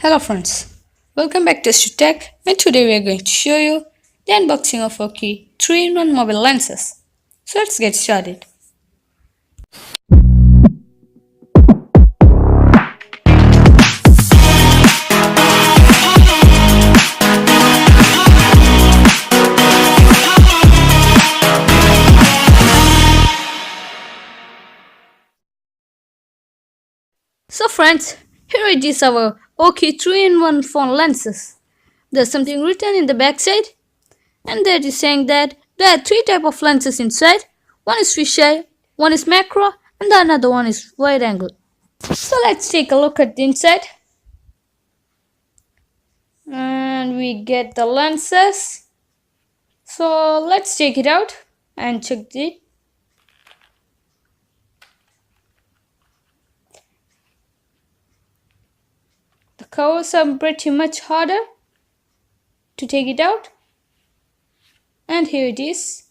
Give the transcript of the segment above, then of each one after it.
Hello friends, welcome back to Tech, and today we are going to show you the unboxing of Aukey 3-in-1 mobile lenses. So let's get started. So friends, here it is our Aukey 3-in-1 phone lenses. There's something written in the back side, and that is saying that there are three types of lenses inside. One is fisheye, one is macro, and the another one is wide angle. So let's take a look at the inside. And we get the lenses. So let's take it out and check it. The covers are pretty much harder to take it out. And here it is.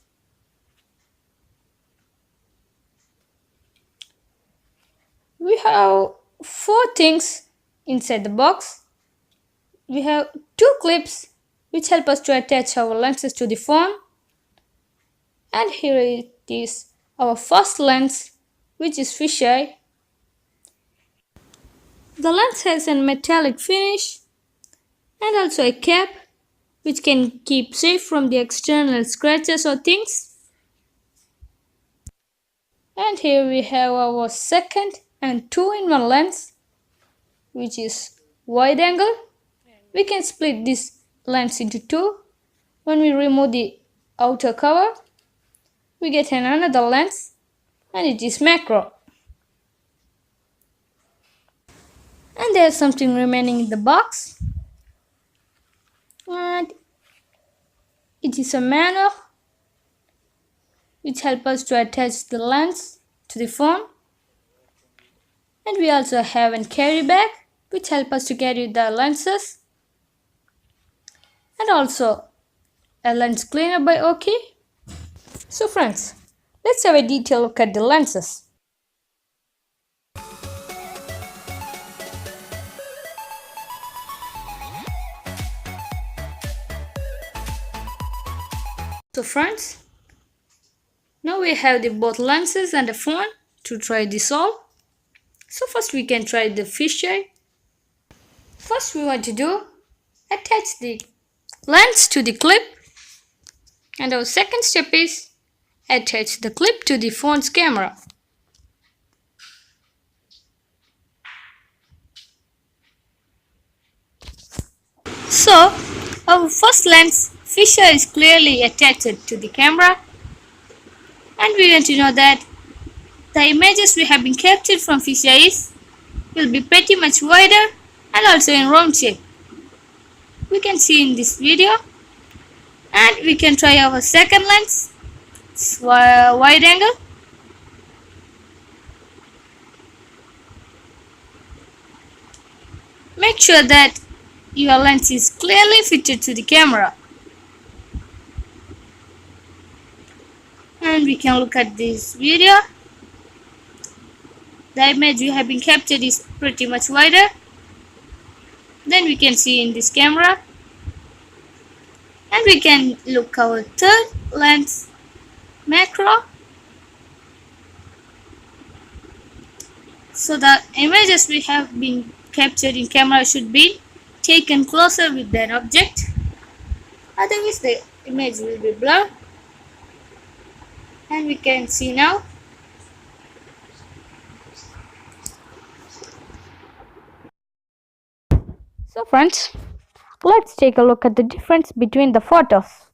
We have four things inside the box. We have two clips which help us to attach our lenses to the phone. And here it is our first lens, which is fisheye. The lens has a metallic finish and also a cap which can keep safe from the external scratches or things. And here we have our second and 2-in-1 lens, which is wide angle. We can split this lens into two. When we remove the outer cover, we get another lens, and it is macro. And there's something remaining in the box, and it is a manual which helps us to attach the lens to the phone. And we also have a carry bag which helps us to carry the lenses, and also a lens cleaner by Aukey. So friends, let's have a detailed look at the lenses. So friends, now we have both lenses and the phone to try this all. So first we can try the fisheye. First we want to do attach the lens to the clip, and our second step is attach the clip to the phone's camera. So our first lens fisheye is clearly attached to the camera, and we want to know that the images we have been captured from fisheye will be pretty much wider and also in round shape. We can see in this video, and we can try our second lens, wide angle. Make sure that your lens is clearly fitted to the camera. And we can look at this video. The image we have been captured is pretty much wider than we can see in this camera. And we can look our third lens, macro. So the images we have been captured in camera should be taken closer with that object, otherwise the image will be blurred. And we can see now. So friends, let's take a look at the difference between the photos.